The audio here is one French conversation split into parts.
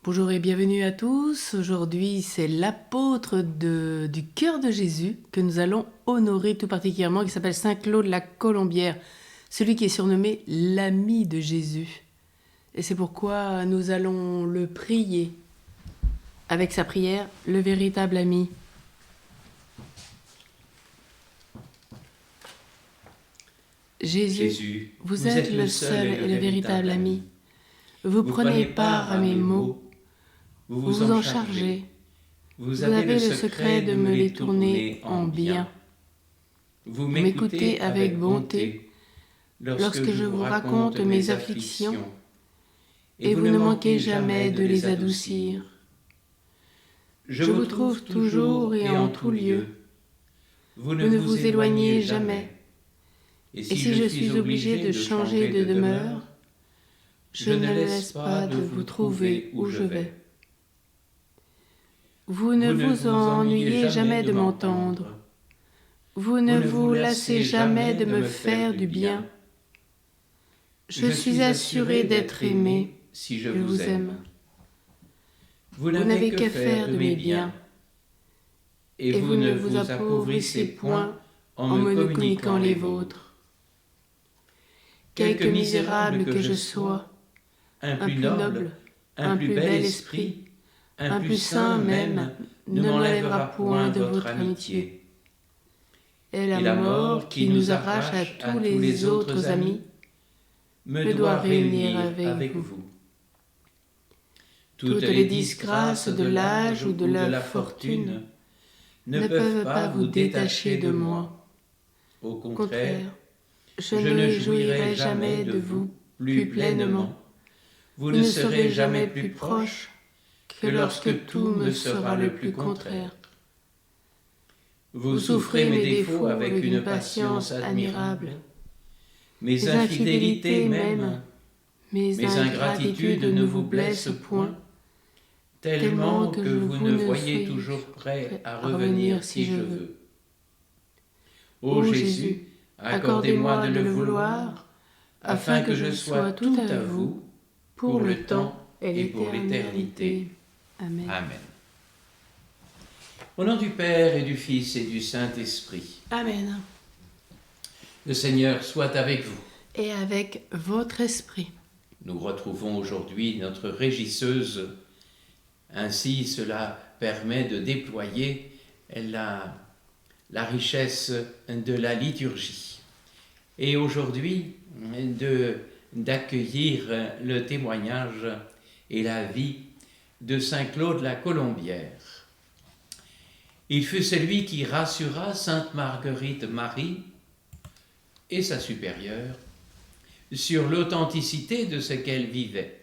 Bonjour et bienvenue à tous. Aujourd'hui, c'est l'apôtre du cœur de Jésus que nous allons honorer tout particulièrement, qui s'appelle Saint Claude la Colombière, celui qui est surnommé l'ami de Jésus. Et c'est pourquoi nous allons le prier avec sa prière, le véritable ami. Jésus, vous êtes le seul et le véritable ami. Vous prenez part à mes maux, vous vous en chargez. Vous avez le secret de me les tourner en bien. Vous m'écoutez avec bonté lorsque je vous raconte mes afflictions, et vous ne manquez jamais de les adoucir. Je vous trouve toujours et en tout lieu. Vous ne vous éloignez jamais. Et si je suis obligé de changer de demeure, je ne laisse pas de vous trouver où je vais. Vous ne vous ennuyez jamais de m'entendre. Vous ne vous lassez jamais de me faire du bien. Je suis assuré d'être aimé si je vous aime. Vous n'avez que faire de mes biens, et vous ne vous appauvrissez point en me communiquant les vôtres. Quelque misérable que je sois, un plus noble, un plus bel esprit, un plus saint même, ne m'enlèvera point de votre amitié. Et la mort qui nous arrache à tous les autres amis me doit réunir avec vous. Toutes les disgrâces de l'âge ou de la fortune ne peuvent pas vous détacher de moi. Au contraire, je ne jouirai jamais de vous plus pleinement. Vous ne serez jamais plus proche que lorsque tout me sera le plus contraire. Vous souffrez mes défauts avec une patience admirable. Mes infidélités même, mes ingratitudes ne vous blessent point, tellement que vous ne voyez toujours prêt à revenir si je veux. Ô Jésus, accordez-moi de le vouloir, afin que je sois tout à vous, pour le temps et pour l'éternité. Amen. Amen. Au nom du Père et du Fils et du Saint-Esprit. Amen. Le Seigneur soit avec vous. Et avec votre esprit. Nous retrouvons aujourd'hui notre régisseuse. Ainsi, cela permet de déployer la richesse de la liturgie. Et aujourd'hui, d'accueillir le témoignage et la vie de Saint Claude la Colombière. Il fut celui qui rassura Sainte Marguerite Marie et sa supérieure sur l'authenticité de ce qu'elle vivait.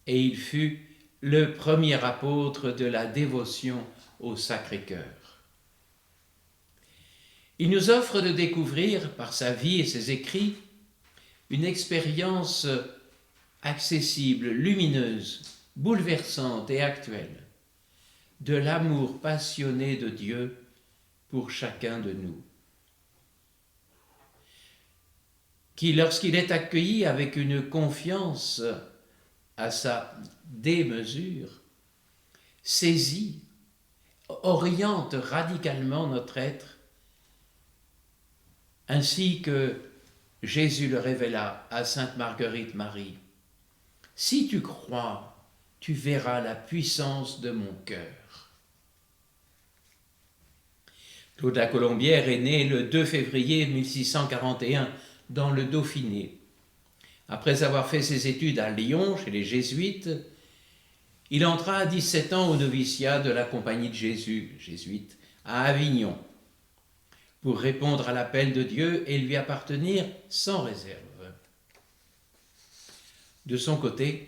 Et il fut le premier apôtre de la dévotion au Sacré-Cœur. Il nous offre de découvrir, par sa vie et ses écrits, une expérience accessible, lumineuse, bouleversante et actuelle, de l'amour passionné de Dieu pour chacun de nous, qui, lorsqu'il est accueilli avec une confiance à sa démesure, saisit, oriente radicalement notre être, ainsi que Jésus le révéla à Sainte Marguerite Marie. Si tu crois, tu verras la puissance de mon cœur. Claude la Colombière est né le 2 février 1641 dans le Dauphiné. Après avoir fait ses études à Lyon, chez les Jésuites, il entra à 17 ans au noviciat de la Compagnie de Jésus, jésuite, à Avignon, pour répondre à l'appel de Dieu et lui appartenir sans réserve. De son côté,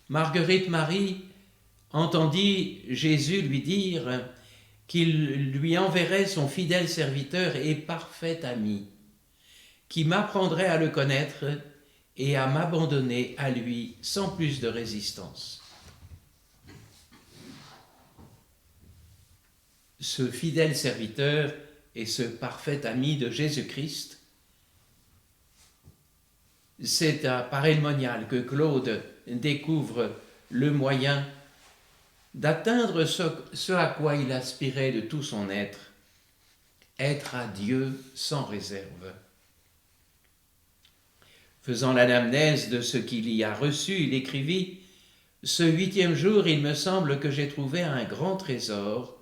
Marguerite Marie entendit Jésus lui dire qu'il lui enverrait son fidèle serviteur et parfait ami, qui m'apprendrait à le connaître et à m'abandonner à lui sans plus de résistance. Ce fidèle serviteur et ce parfait ami de Jésus-Christ, c'est par El Monial que Claude découvre le moyen d'atteindre ce à quoi il aspirait de tout son être à Dieu sans réserve. Faisant l'anamnèse de ce qu'il y a reçu, il écrivit « Ce 8e jour, il me semble que j'ai trouvé un grand trésor,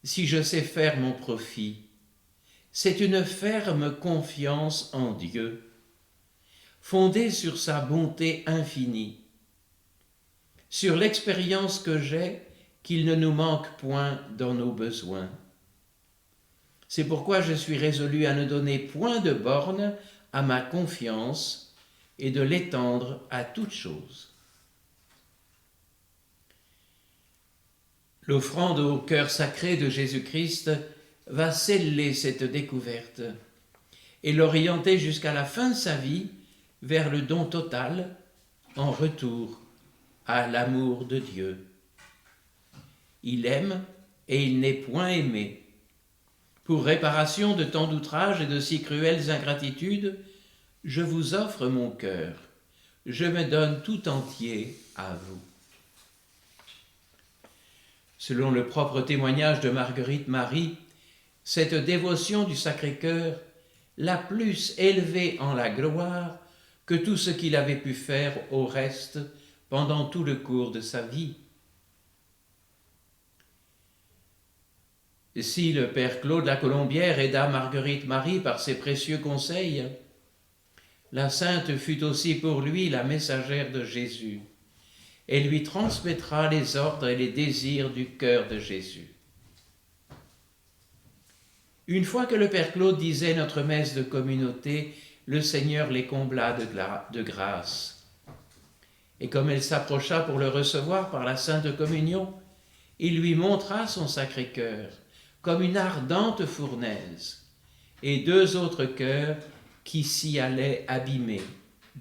si je sais faire mon profit. C'est une ferme confiance en Dieu, fondée sur sa bonté infinie, sur l'expérience que j'ai qu'il ne nous manque point dans nos besoins. C'est pourquoi je suis résolu à ne donner point de borne à ma confiance et de l'étendre à toutes choses. » L'offrande au cœur sacré de Jésus-Christ va sceller cette découverte et l'orienter jusqu'à la fin de sa vie vers le don total en retour à l'amour de Dieu. Il aime et il n'est point aimé. Pour réparation de tant d'outrages et de si cruelles ingratitudes, je vous offre mon cœur, je me donne tout entier à vous. Selon le propre témoignage de Marguerite Marie, cette dévotion du Sacré-Cœur l'a plus élevé en la gloire que tout ce qu'il avait pu faire au reste pendant tout le cours de sa vie. Si le Père Claude la Colombière aida Marguerite Marie par ses précieux conseils, la Sainte fut aussi pour lui la messagère de Jésus. Elle lui transmettra les ordres et les désirs du cœur de Jésus. Une fois que le Père Claude disait notre messe de communauté, le Seigneur les combla de grâce. Et comme elle s'approcha pour le recevoir par la Sainte Communion, il lui montra son Sacré-Cœur comme une ardente fournaise, et 2 autres cœurs qui s'y allaient abîmer,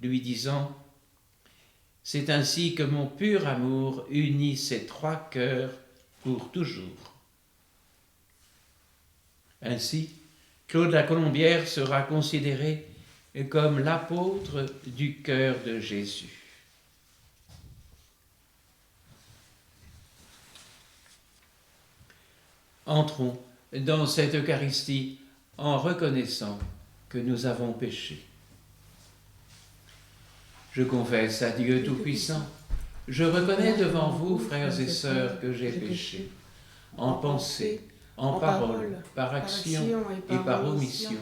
lui disant « C'est ainsi que mon pur amour unit ces 3 cœurs pour toujours. » Ainsi, Claude la Colombière sera considéré comme l'apôtre du cœur de Jésus. Entrons dans cette Eucharistie en reconnaissant que nous avons péché. Je confesse à Dieu Tout-Puissant, je reconnais devant vous, frères et sœurs, que j'ai péché, en pensée, en parole, par action et par omission.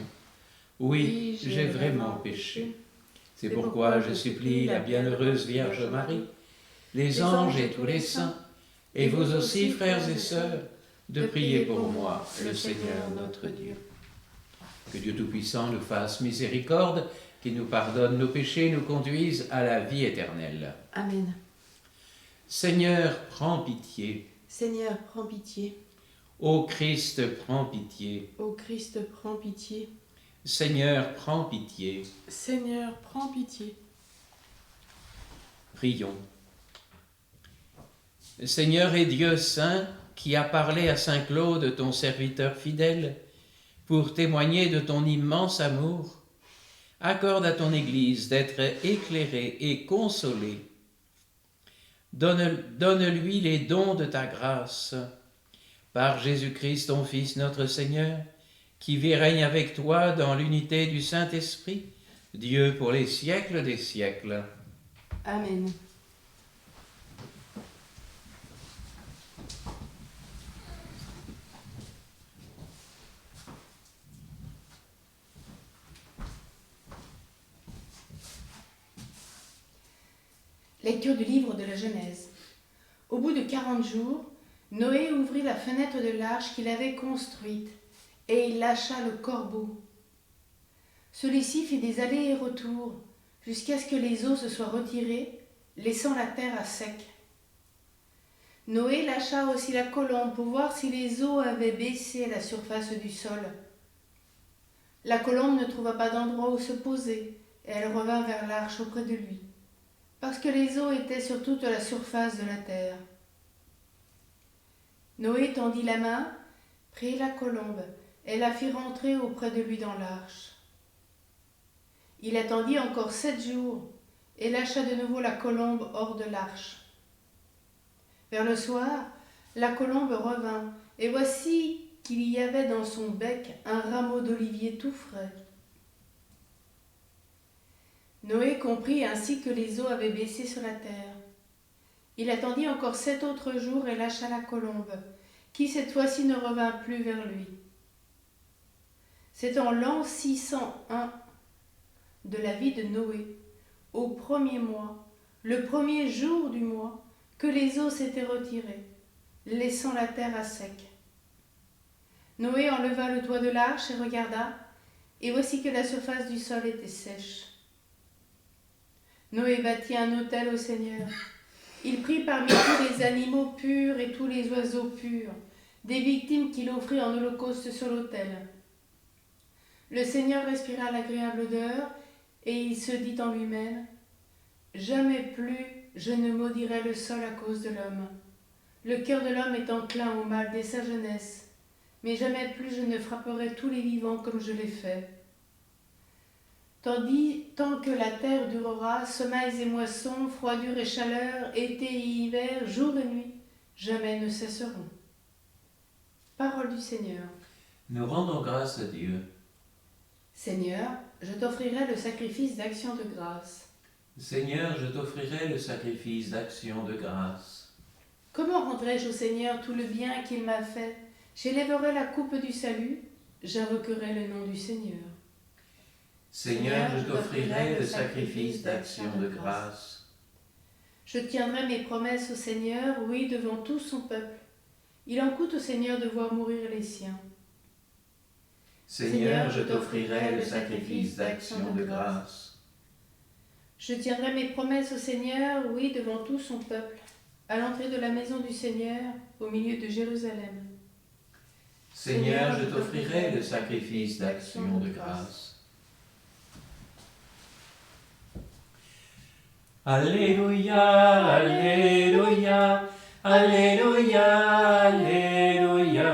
Oui, j'ai vraiment péché. C'est pourquoi je supplie la bienheureuse Vierge Marie, les anges et tous les saints, et vous aussi, frères et sœurs, de prier pour moi, le Seigneur notre Dieu. Que Dieu Tout-Puissant nous fasse miséricorde, qu'il nous pardonne nos péchés et nous conduise à la vie éternelle. Amen. Seigneur, prends pitié. Seigneur, prends pitié. Ô Christ, prends pitié. Ô Christ, prends pitié. Seigneur, prends pitié. Seigneur, prends pitié. Prions. Seigneur et Dieu saint, qui a parlé à saint Claude, ton serviteur fidèle, pour témoigner de ton immense amour, accorde à ton Église d'être éclairée et consolée. Donne-lui les dons de ta grâce, par Jésus-Christ, ton Fils, notre Seigneur, qui vit et règne avec toi dans l'unité du Saint-Esprit, Dieu pour les siècles des siècles. Amen. Lecture du livre de la Genèse. Au bout de 40 jours, Noé ouvrit la fenêtre de l'arche qu'il avait construite, et il lâcha le corbeau. Celui-ci fit des allers et retours, jusqu'à ce que les eaux se soient retirées, laissant la terre à sec. Noé lâcha aussi la colombe pour voir si les eaux avaient baissé à la surface du sol. La colombe ne trouva pas d'endroit où se poser, et elle revint vers l'arche auprès de lui, parce que les eaux étaient sur toute la surface de la terre. Noé tendit la main, prit la colombe, et la fit rentrer auprès de lui dans l'arche. Il attendit encore 7 jours, et lâcha de nouveau la colombe hors de l'arche. Vers le soir, la colombe revint, et voici qu'il y avait dans son bec un rameau d'olivier tout frais. Noé comprit ainsi que les eaux avaient baissé sur la terre. Il attendit encore 7 autres jours et lâcha la colombe, qui cette fois-ci ne revint plus vers lui. C'est en l'an 601 de la vie de Noé, au premier mois, le premier jour du mois, que les eaux s'étaient retirées, laissant la terre à sec. Noé enleva le toit de l'arche et regarda, et voici que la surface du sol était sèche. Noé bâtit un autel au Seigneur. Il prit parmi tous les animaux purs et tous les oiseaux purs, des victimes qu'il offrit en holocauste sur l'autel. Le Seigneur respira l'agréable odeur, et il se dit en lui-même, « Jamais plus je ne maudirai le sol à cause de l'homme. Le cœur de l'homme est enclin au mal dès sa jeunesse, mais jamais plus je ne frapperai tous les vivants comme je l'ai fait. Tant que la terre durera, semailles et moissons, froidure et chaleur, été et hiver, jour et nuit, jamais ne cesseront. » Parole du Seigneur. Nous rendons grâce à Dieu. Seigneur, je t'offrirai le sacrifice d'action de grâce. Seigneur, je t'offrirai le sacrifice d'action de grâce. Comment rendrai-je au Seigneur tout le bien qu'il m'a fait? J'élèverai la coupe du salut, j'invoquerai le nom du Seigneur. Seigneur, je t'offrirai le sacrifice d'action de grâce. Je tiendrai mes promesses au Seigneur, oui, devant tout son peuple. Il en coûte au Seigneur de voir mourir les siens. Seigneur, je t'offrirai le sacrifice d'action de grâce. Je tiendrai mes promesses au Seigneur, oui, devant tout son peuple, à l'entrée de la maison du Seigneur, au milieu de Jérusalem. Seigneur, je t'offrirai le sacrifice d'action de grâce. Alléluia, Alléluia, Alléluia, Alléluia,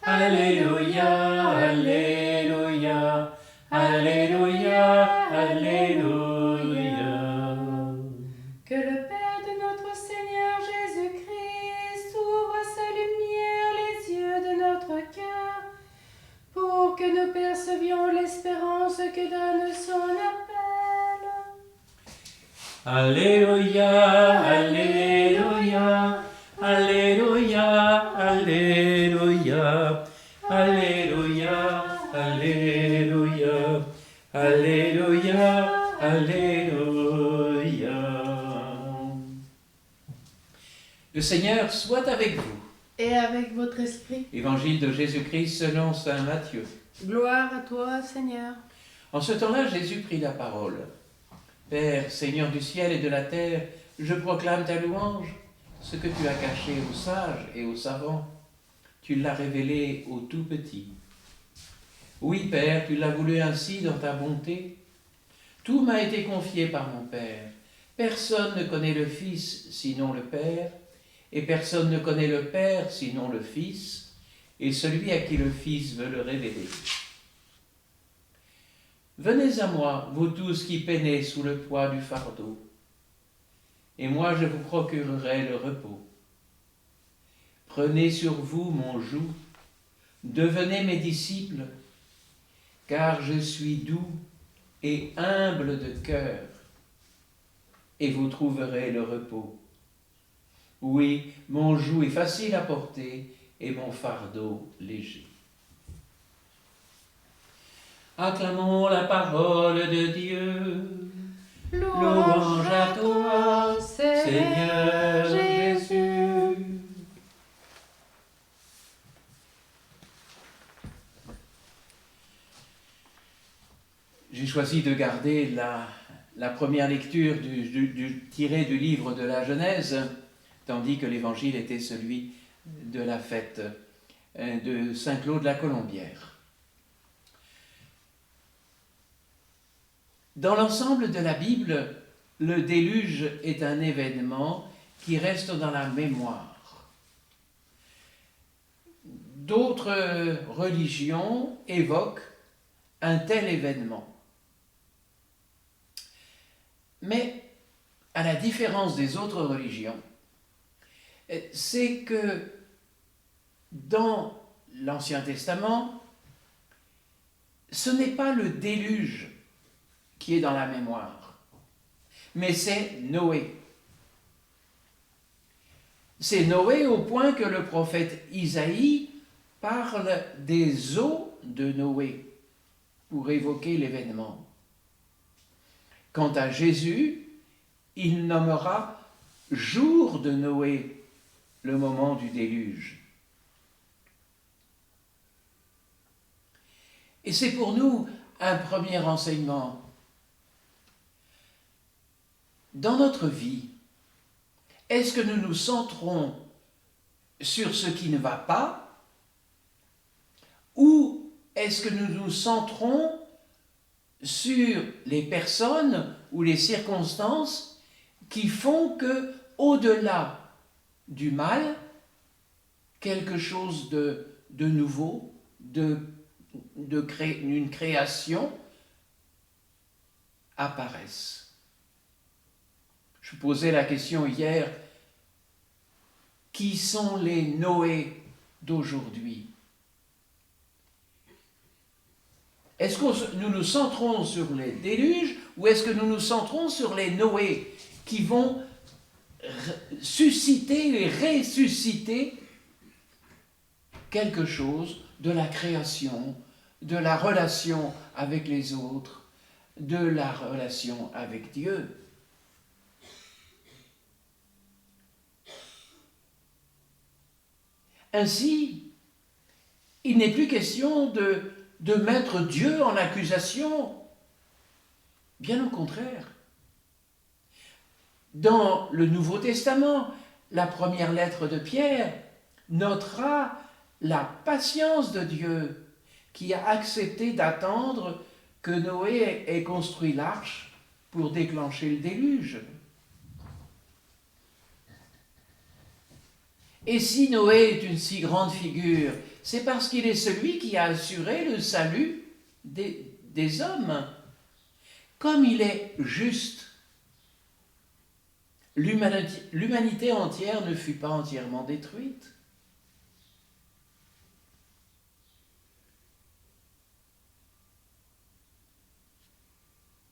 Alléluia, Alléluia, Alléluia, Alléluia. Que le Père de notre Seigneur Jésus-Christ ouvre sa lumière les yeux de notre cœur, pour que nous percevions l'espérance que donne son appel. Alléluia, Alléluia, Alléluia, Alléluia, Alléluia, Alléluia, Alléluia, Alléluia. Le Seigneur soit avec vous. Et avec votre esprit. Évangile de Jésus-Christ selon saint Matthieu. Gloire à toi, Seigneur. En ce temps-là, Jésus prit la parole. Père, Seigneur du ciel et de la terre, je proclame ta louange. Ce que tu as caché aux sages et aux savants, tu l'as révélé aux tout petits. Oui, Père, tu l'as voulu ainsi dans ta bonté. Tout m'a été confié par mon Père. Personne ne connaît le Fils sinon le Père, et personne ne connaît le Père sinon le Fils, et celui à qui le Fils veut le révéler. Venez à moi, vous tous qui peinez sous le poids du fardeau, et moi je vous procurerai le repos. Prenez sur vous mon joug, devenez mes disciples, car je suis doux et humble de cœur, et vous trouverez le repos. Oui, mon joug est facile à porter, et mon fardeau léger. Acclamons la parole de Dieu. Louange à toi, Seigneur Jésus. J'ai choisi de garder la première lecture tirée du livre de la Genèse, tandis que l'évangile était celui de la fête de Saint-Claude la Colombière. Dans l'ensemble de la Bible, le déluge est un événement qui reste dans la mémoire. D'autres religions évoquent un tel événement. Mais, à la différence des autres religions, c'est que dans l'Ancien Testament, ce n'est pas le déluge qui est dans la mémoire, mais c'est Noé. C'est Noé au point que le prophète Isaïe parle des eaux de Noé pour évoquer l'événement. Quant à Jésus, il nommera jour de Noé le moment du déluge. Et c'est pour nous un premier enseignement. Dans notre vie, est-ce que nous nous centrons sur ce qui ne va pas ou est-ce que nous nous centrons sur les personnes ou les circonstances qui font que, au-delà du mal, quelque chose de nouveau, d'une création apparaisse. Je posais la question hier, qui sont les Noé d'aujourd'hui? Est-ce que nous nous centrons sur les déluges ou est-ce que nous nous centrons sur les Noé qui vont susciter et ressusciter quelque chose de la création, de la relation avec les autres, de la relation avec Dieu? Ainsi, il n'est plus question de mettre Dieu en accusation. Bien au contraire. Dans le Nouveau Testament, la première lettre de Pierre notera la patience de Dieu qui a accepté d'attendre que Noé ait construit l'arche pour déclencher le déluge. Et si Noé est une si grande figure, c'est parce qu'il est celui qui a assuré le salut des hommes. Comme il est juste, l'humanité entière ne fut pas entièrement détruite.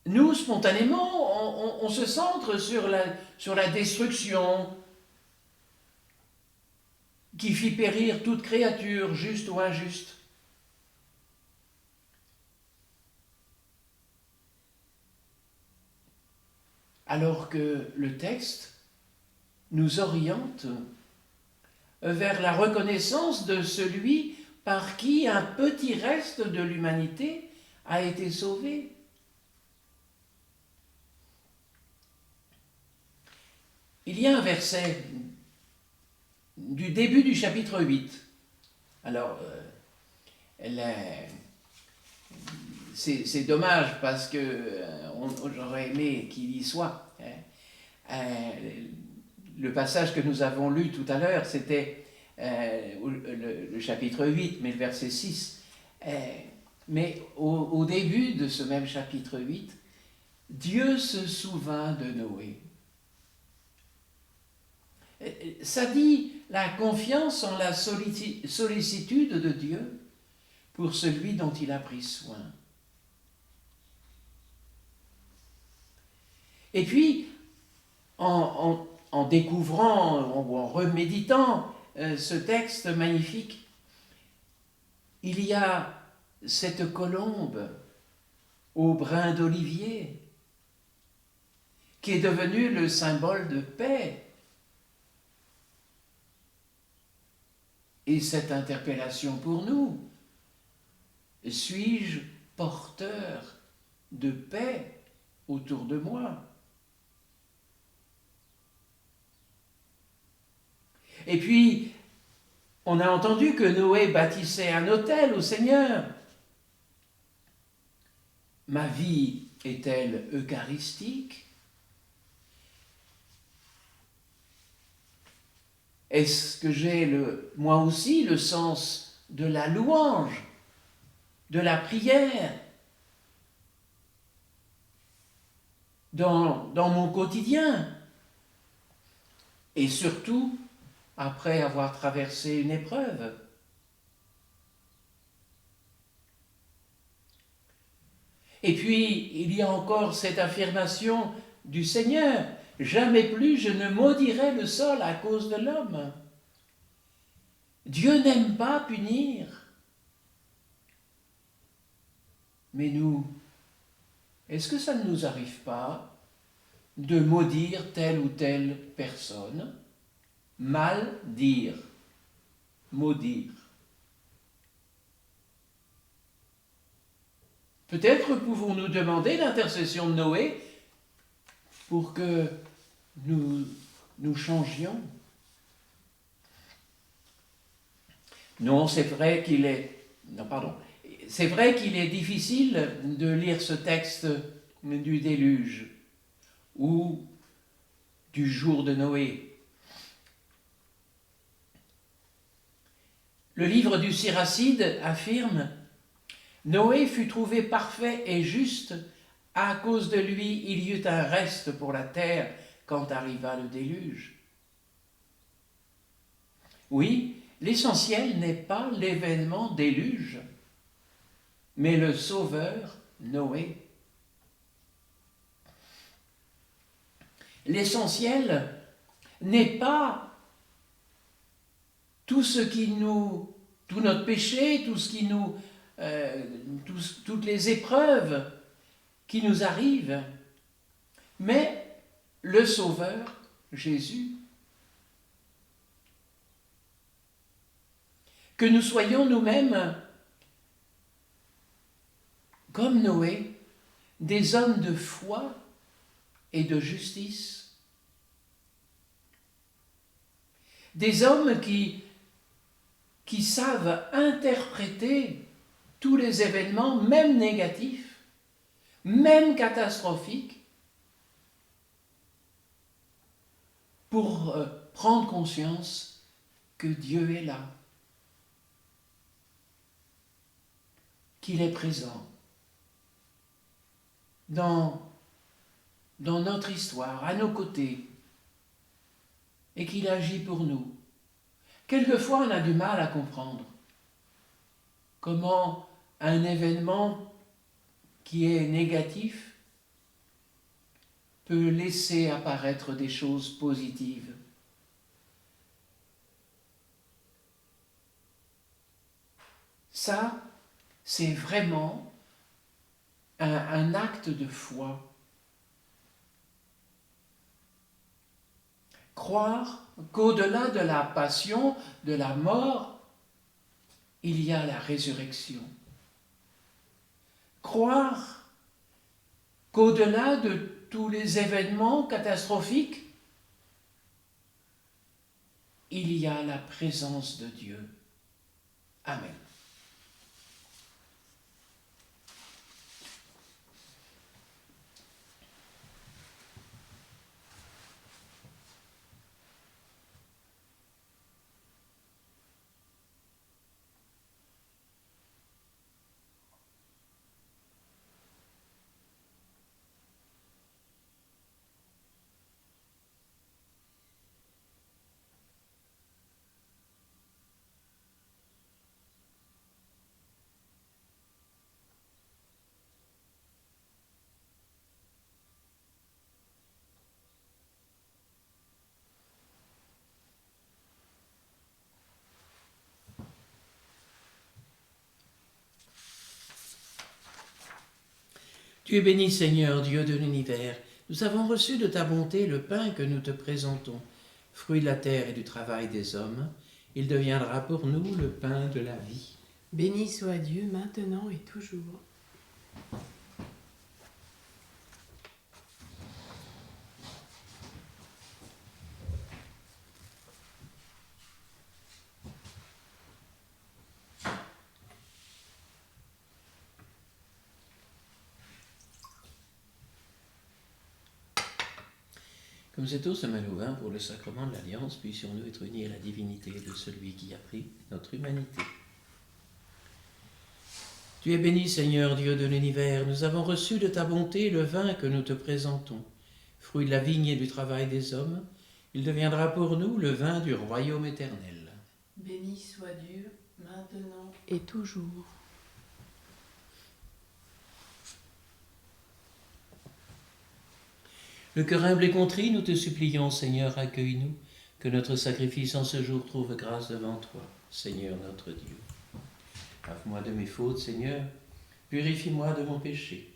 Nous, spontanément, on se centre sur la destruction qui fit périr toute créature, juste ou injuste. Alors que le texte nous oriente vers la reconnaissance de celui par qui un petit reste de l'humanité a été sauvé. Il y a un verset du début du chapitre 8. Alors, c'est dommage parce que j'aurais aimé qu'il y soit. Le passage que nous avons lu tout à l'heure, c'était le chapitre 8, mais le verset 6. Mais au début de ce même chapitre 8, Dieu se souvint de Noé. Ça dit la confiance en la sollicitude de Dieu pour celui dont il a pris soin. Et puis, en découvrant ou en reméditant ce texte magnifique, il y a cette colombe au brin d'olivier qui est devenue le symbole de paix. Et cette interpellation pour nous, suis-je porteur de paix autour de moi? Et puis, on a entendu que Noé bâtissait un autel au Seigneur. Ma vie est-elle eucharistique? Est-ce que j'ai moi aussi le sens de la louange, de la prière dans mon quotidien? Et surtout, après avoir traversé une épreuve. Et puis, il y a encore cette affirmation du Seigneur, « Jamais plus je ne maudirai le sol à cause de l'homme ». Dieu n'aime pas punir. Mais nous, est-ce que ça ne nous arrive pas de maudire telle ou telle personne? Mal dire, maudire. Peut-être pouvons-nous demander l'intercession de Noé pour que nous changions. Non, c'est vrai qu'il est... Non, pardon. C'est vrai qu'il est difficile de lire ce texte du déluge ou du jour de Noé. Le livre du Siracide affirme « Noé fut trouvé parfait et juste, à cause de lui il y eut un reste pour la terre quand arriva le déluge. » Oui, l'essentiel n'est pas l'événement déluge, mais le Sauveur Noé. L'essentiel n'est pas tout notre péché, toutes les épreuves qui nous arrivent, mais le Sauveur Jésus. Que nous soyons nous-mêmes, comme Noé, des hommes de foi et de justice. Des hommes qui savent interpréter tous les événements, même négatifs, même catastrophiques, pour prendre conscience que Dieu est là, qu'il est présent dans notre histoire, à nos côtés, et qu'il agit pour nous. Quelquefois, on a du mal à comprendre comment un événement qui est négatif peut laisser apparaître des choses positives. Ça, c'est vraiment un acte de foi. Croire qu'au-delà de la passion, de la mort, il y a la résurrection. Croire qu'au-delà de tous les événements catastrophiques, il y a la présence de Dieu. Amen. Tu es béni, Seigneur, Dieu de l'univers. Nous avons reçu de ta bonté le pain que nous te présentons, fruit de la terre et du travail des hommes. Il deviendra pour nous le pain de la vie. Béni soit Dieu, maintenant et toujours. Comme c'est eau se mêle au vin pour le sacrement de l'Alliance, puissions-nous être unis à la divinité de celui qui a pris notre humanité. Tu es béni, Seigneur, Dieu de l'univers. Nous avons reçu de ta bonté le vin que nous te présentons, fruit de la vigne et du travail des hommes. Il deviendra pour nous le vin du royaume éternel. Béni soit Dieu, maintenant et toujours. Le cœur humble et contrit, nous te supplions, Seigneur, accueille-nous, que notre sacrifice en ce jour trouve grâce devant toi, Seigneur notre Dieu. Lave-moi de mes fautes, Seigneur, purifie-moi de mon péché.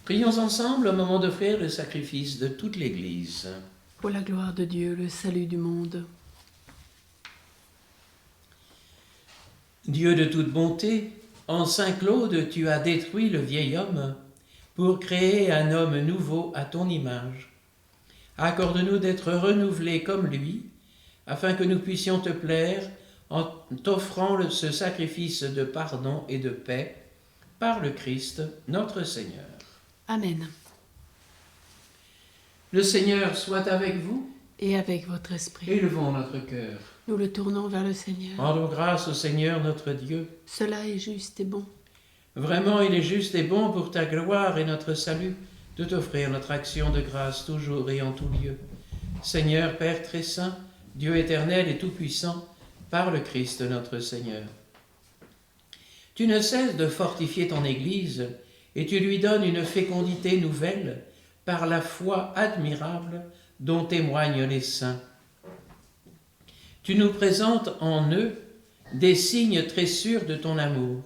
Prions ensemble au moment d'offrir le sacrifice de toute l'Église. Pour la gloire de Dieu, le salut du monde. Dieu de toute bonté, en Saint Claude, tu as détruit le vieil homme pour créer un homme nouveau à ton image. Accorde-nous d'être renouvelés comme lui, afin que nous puissions te plaire en t'offrant ce sacrifice de pardon et de paix par le Christ, notre Seigneur. Amen. Le Seigneur soit avec vous. Et avec votre esprit. Élevons notre cœur. Nous le tournons vers le Seigneur. Rendons grâce au Seigneur notre Dieu. Cela est juste et bon. Vraiment, il est juste et bon pour ta gloire et notre salut de t'offrir notre action de grâce toujours et en tout lieu. Seigneur, Père très saint, Dieu éternel et tout-puissant, par le Christ notre Seigneur. Tu ne cesses de fortifier ton Église et tu lui donnes une fécondité nouvelle par la foi admirable dont témoignent les saints. Tu nous présentes en eux des signes très sûrs de ton amour.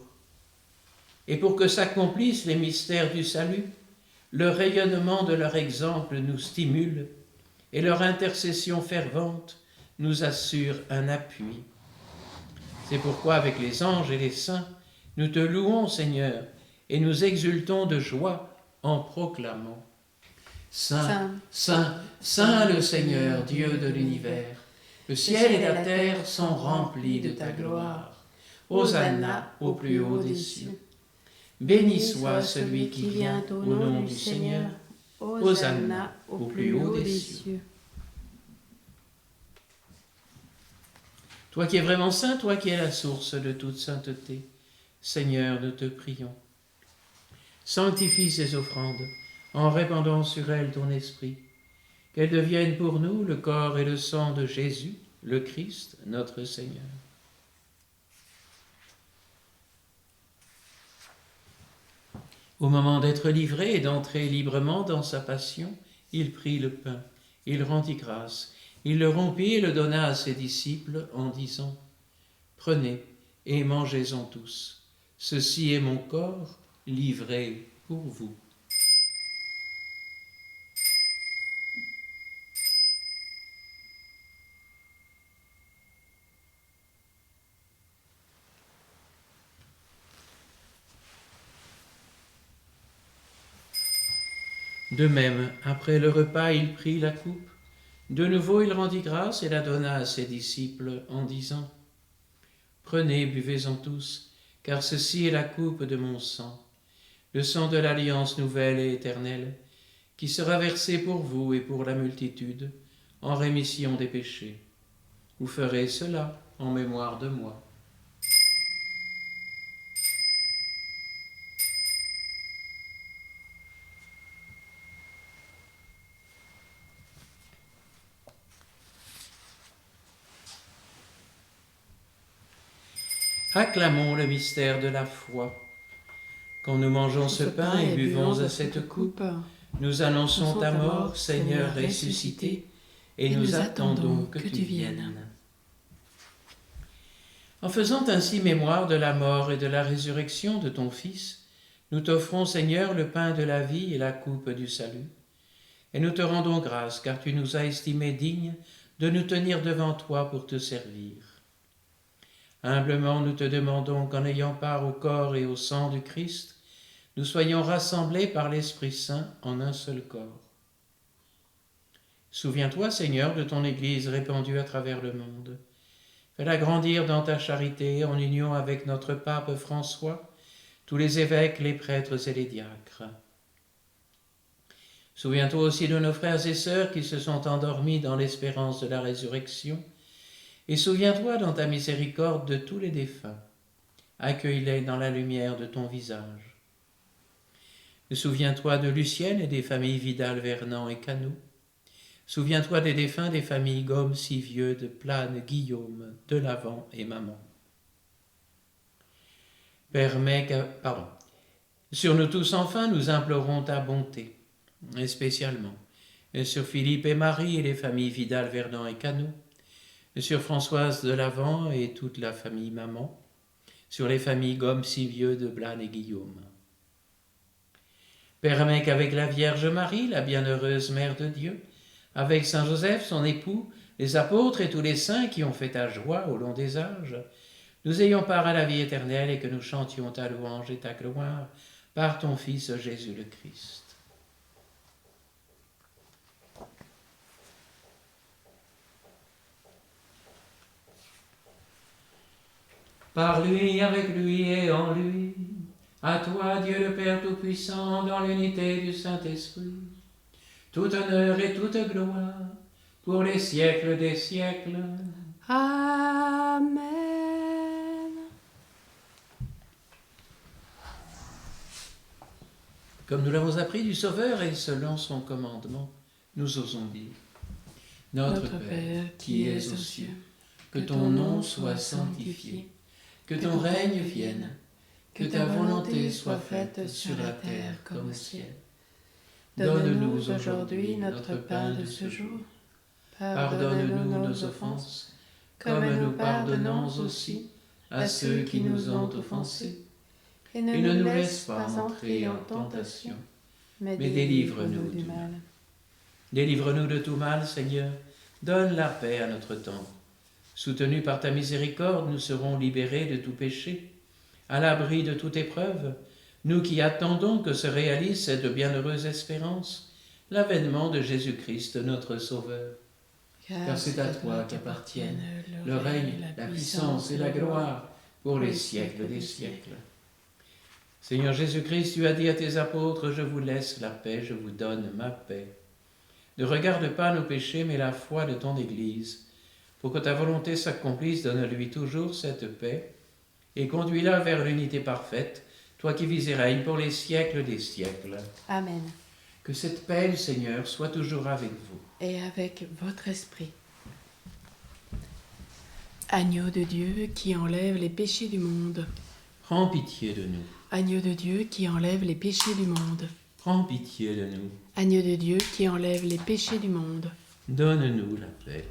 Et pour que s'accomplissent les mystères du salut, le rayonnement de leur exemple nous stimule et leur intercession fervente nous assure un appui. C'est pourquoi avec les anges et les saints, nous te louons, Seigneur, et nous exultons de joie en proclamant: Saint, Saint, Saint le Seigneur, Dieu de l'univers, le ciel et la terre sont remplis de ta gloire. Hosanna au plus haut des cieux. Béni soit celui qui vient au nom du Seigneur. Hosanna au plus haut des cieux. Toi qui es vraiment saint, toi qui es la source de toute sainteté, Seigneur, nous te prions. Sanctifie ces offrandes en répandant sur elles ton esprit, qu'elles deviennent pour nous le corps et le sang de Jésus, le Christ, notre Seigneur. Au moment d'être livré et d'entrer librement dans sa passion, il prit le pain, il rendit grâce, il le rompit et le donna à ses disciples en disant: Prenez et mangez-en tous, ceci est mon corps livré pour vous. De même, après le repas, il prit la coupe. De nouveau, il rendit grâce et la donna à ses disciples en disant: Prenez, buvez-en tous, car ceci est la coupe de mon sang, le sang de l'alliance nouvelle et éternelle, qui sera versé pour vous et pour la multitude, en rémission des péchés. Vous ferez cela en mémoire de moi. Acclamons le mystère de la foi. Quand nous mangeons ce pain et buvons à cette coupe, nous annonçons ta mort, Seigneur ressuscité, et nous attendons que tu viennes. En faisant ainsi mémoire de la mort et de la résurrection de ton Fils, nous t'offrons, Seigneur, le pain de la vie et la coupe du salut. Et nous te rendons grâce, car tu nous as estimés dignes de nous tenir devant toi pour te servir. Humblement, nous te demandons qu'en ayant part au corps et au sang du Christ, nous soyons rassemblés par l'Esprit Saint en un seul corps. Souviens-toi, Seigneur, de ton Église répandue à travers le monde. Fais-la grandir dans ta charité en union avec notre pape François, tous les évêques, les prêtres et les diacres. Souviens-toi aussi de nos frères et sœurs qui se sont endormis dans l'espérance de la résurrection, et souviens-toi dans ta miséricorde de tous les défunts. Accueille-les dans la lumière de ton visage. Souviens-toi de Lucienne et des familles Vidal, Vernant et Cano. Souviens-toi des défunts des familles Gomme, Sivieux, de Plane, Guillaume, de Lavant et Maman. Sur nous tous enfin, nous implorons ta bonté, et spécialement sur Philippe et Marie et les familles Vidal, Verdun et Cano, sur Françoise de Lavant et toute la famille Maman, sur les familles Gomme, Sivieux, de Blane et Guillaume. Permets qu'avec la Vierge Marie, la bienheureuse Mère de Dieu, avec Saint Joseph, son époux, les apôtres et tous les saints qui ont fait ta joie au long des âges, nous ayons part à la vie éternelle et que nous chantions ta louange et ta gloire par ton Fils Jésus le Christ. Par lui, avec lui et en lui, à toi, Dieu le Père Tout-Puissant, dans l'unité du Saint-Esprit, tout honneur et toute gloire, pour les siècles des siècles. Amen. Comme nous l'avons appris du Sauveur et selon son commandement, nous osons dire: Notre Père, qui es aux cieux, que ton nom soit sanctifié, que ton règne vienne, que ta volonté soit faite sur la terre comme au ciel. Donne-nous aujourd'hui notre pain de ce jour. Pardonne-nous nos offenses, comme nous pardonnons aussi à ceux qui nous ont offensés. Et ne nous laisse pas entrer en tentation, mais délivre-nous du mal. Délivre-nous de tout mal, Seigneur. Donne la paix à notre temps. Soutenus par ta miséricorde, nous serons libérés de tout péché, à l'abri de toute épreuve, nous qui attendons que se réalise cette bienheureuse espérance, l'avènement de Jésus-Christ, notre Sauveur. Car c'est à toi qu'appartiennent le règne, la puissance et la gloire pour les siècles des siècles. Seigneur Jésus-Christ, tu as dit à tes apôtres: je vous laisse la paix, je vous donne ma paix. Ne regarde pas nos péchés, mais la foi de ton Église. Pour que ta volonté s'accomplisse, donne-lui toujours cette paix et conduis-la vers l'unité parfaite, toi qui vis et règnes pour les siècles des siècles. Amen. Que cette paix, Seigneur, soit toujours avec vous. Et avec votre esprit. Agneau de Dieu qui enlève les péchés du monde. Prends pitié de nous. Agneau de Dieu qui enlève les péchés du monde. Prends pitié de nous. Agneau de Dieu qui enlève les péchés du monde. Donne-nous la paix.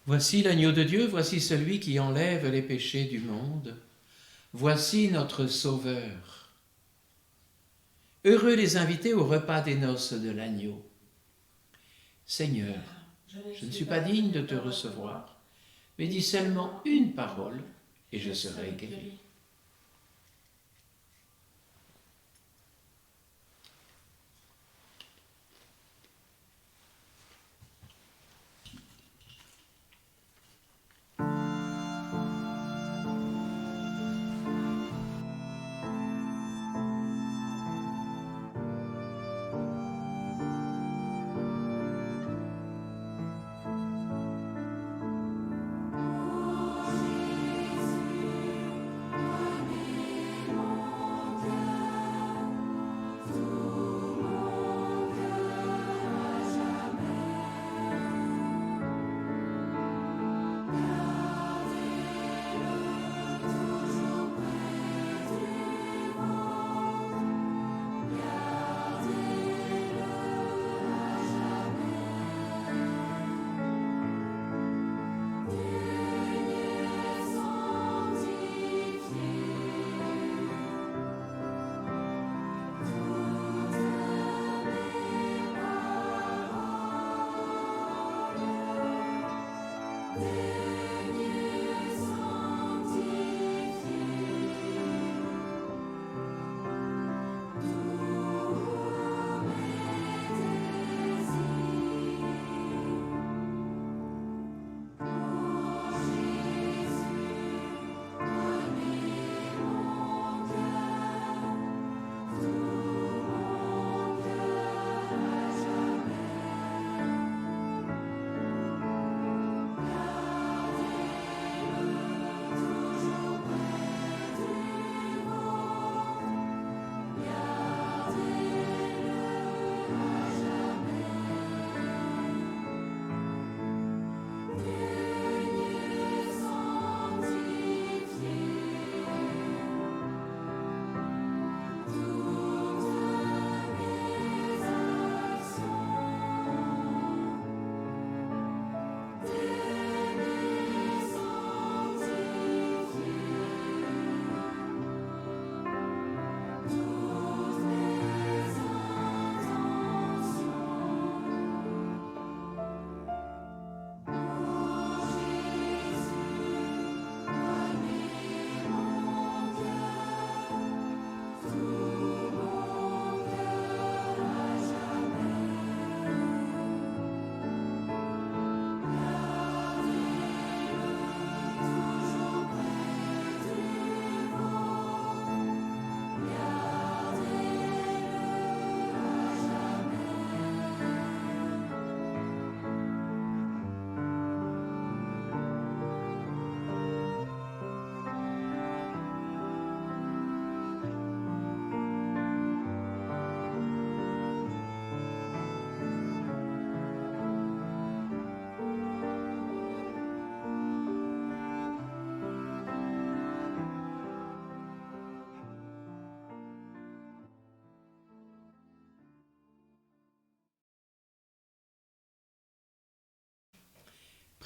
Voici l'agneau de Dieu, voici celui qui enlève les péchés du monde. Voici notre Sauveur. Heureux les invités au repas des noces de l'agneau. Seigneur, je ne suis pas digne de te recevoir, mais dis seulement une parole et je serai guéri.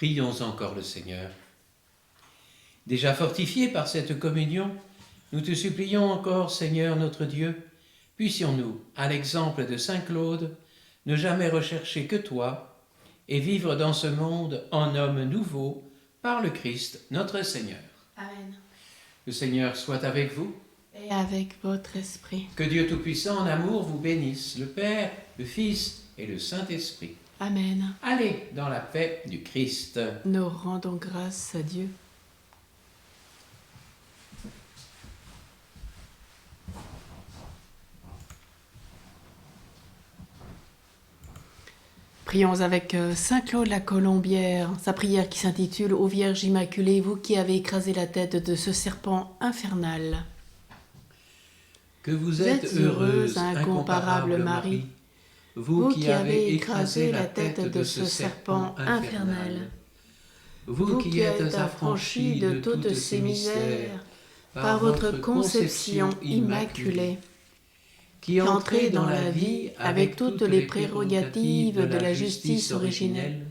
Prions encore le Seigneur. Déjà fortifiés par cette communion, nous te supplions encore, Seigneur notre Dieu, puissions-nous, à l'exemple de saint Claude, ne jamais rechercher que toi et vivre dans ce monde en homme nouveau par le Christ notre Seigneur. Amen. Le Seigneur soit avec vous. Et avec votre esprit. Que Dieu Tout-Puissant en amour vous bénisse, le Père, le Fils et le Saint-Esprit. Amen. Allez dans la paix du Christ. Nous rendons grâce à Dieu. Prions avec Saint Claude la Colombière, sa prière qui s'intitule « Ô Vierge Immaculée, vous qui avez écrasé la tête de ce serpent infernal. » Que vous êtes heureuse, incomparable Marie, vous qui avez écrasé la tête de ce serpent infernal. Vous qui êtes affranchie de toutes ces misères par votre conception immaculée, qui entrez dans la vie avec toutes les prérogatives de la justice originelle,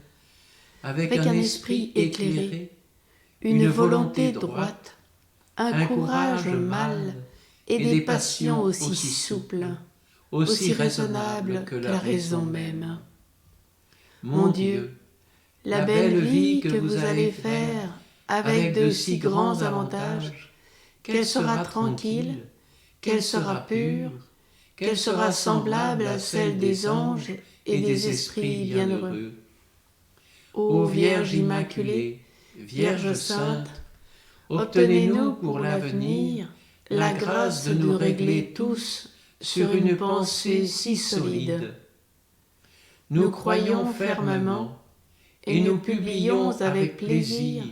avec un esprit éclairé, une volonté droite, un courage mâle et des passions aussi souples, aussi raisonnables que la raison même. Mon Dieu, la belle vie que vous allez faire avec de si grands avantages, qu'elle sera tranquille, qu'elle sera pure, qu'elle sera semblable à celle des anges et des esprits bienheureux. Ô Vierge Immaculée, Vierge Sainte, obtenez-nous pour l'avenir la grâce de nous régler tous sur une pensée si solide. Nous croyons fermement et nous publions avec plaisir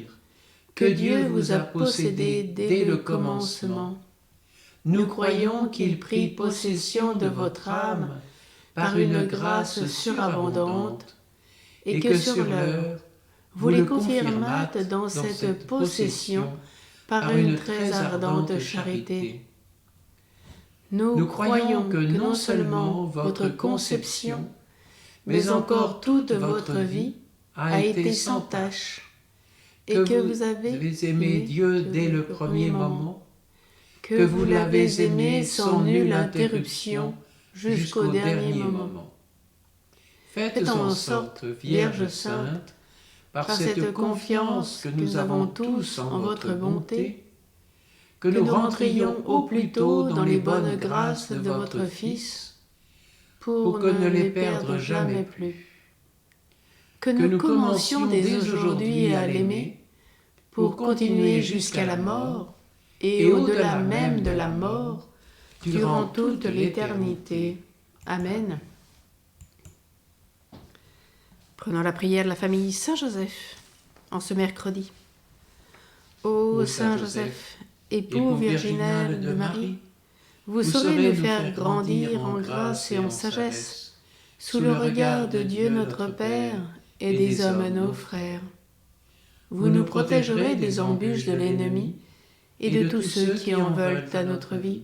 que Dieu vous a possédé dès le commencement. Nous croyons qu'il prit possession de votre âme par une grâce surabondante et que sur l'heure, vous les confirmâtes dans cette possession par une très ardente charité. Nous croyons que non seulement votre conception, mais encore toute votre vie a été sans tache, et que vous avez aimé Dieu dès le premier moment, que vous l'avez aimé sans nulle interruption jusqu'au dernier moment. Faites en sorte, Vierge Sainte, par cette confiance que nous avons tous en votre bonté, que nous rentrions au plus tôt dans les bonnes grâces de votre Fils, pour ne les perdre jamais plus. Que nous commencions dès aujourd'hui à l'aimer, pour continuer jusqu'à la mort, et au-delà même de la mort, durant toute l'éternité. Amen. Prenons la prière de la famille Saint-Joseph en ce mercredi. Ô Saint-Joseph, époux virginal de Marie, vous saurez nous faire grandir en grâce et en sagesse, sous le regard de Dieu notre Père et des hommes nos frères. Vous nous protégerez des embûches de l'ennemi et de tous ceux qui en veulent à notre vie.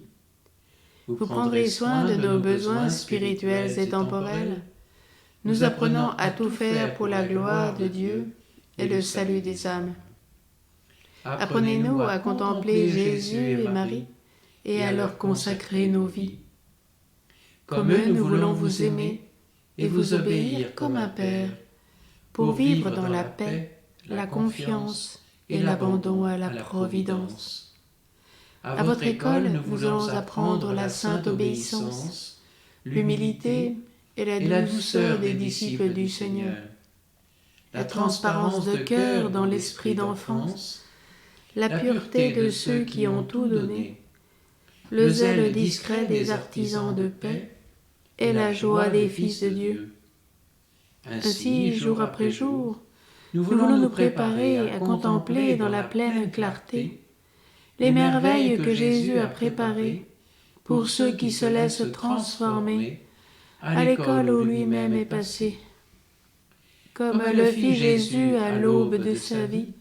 Vous prendrez soin de nos besoins spirituels et temporels, nous apprenant à tout faire pour la gloire de Dieu et le salut des âmes. Apprenez-nous à contempler Jésus et Marie et à leur consacrer nos vies. Comme eux, nous voulons vous aimer et vous obéir comme un Père, pour vivre dans la paix, la confiance et l'abandon à la providence. À votre école, nous allons apprendre la sainte obéissance, l'humilité et la douceur des disciples du Seigneur, la transparence de cœur dans l'esprit d'enfance, la pureté de ceux qui ont tout donné, le zèle discret des artisans de paix et la joie des fils de Dieu. Ainsi, jour après jour, nous voulons nous préparer à contempler dans la pleine clarté les merveilles que Jésus a préparées pour ceux qui se laissent transformer à l'école où lui-même est passé. Comme le fit Jésus à l'aube de sa vie,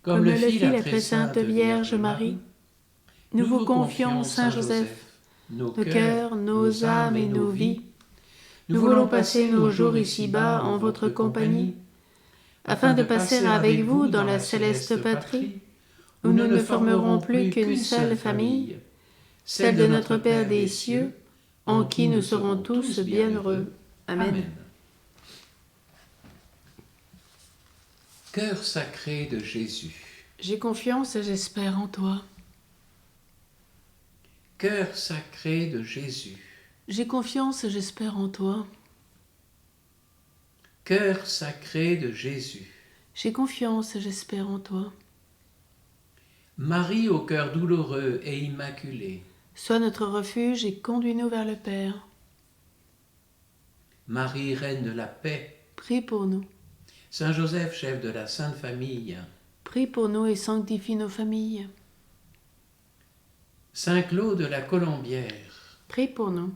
comme le fit la très sainte Vierge Marie, nous vous confions, Saint Joseph, nos cœurs, nos âmes et nos vies. Nous voulons passer nos jours ici-bas en votre compagnie, afin de passer avec vous dans la céleste patrie, où nous ne formerons plus qu'une seule famille, celle de notre Père des cieux, en qui nous serons tous bienheureux. Amen. Cœur sacré de Jésus. J'ai confiance et j'espère en toi. Cœur sacré de Jésus. J'ai confiance et j'espère en toi. Cœur sacré de Jésus. J'ai confiance et j'espère en toi. Marie au cœur douloureux et immaculé. Sois notre refuge et conduis-nous vers le Père. Marie, reine de la paix. Prie pour nous. Saint Joseph, chef de la Sainte Famille. Prie pour nous et sanctifie nos familles. Saint Claude de la Colombière. Prie pour nous.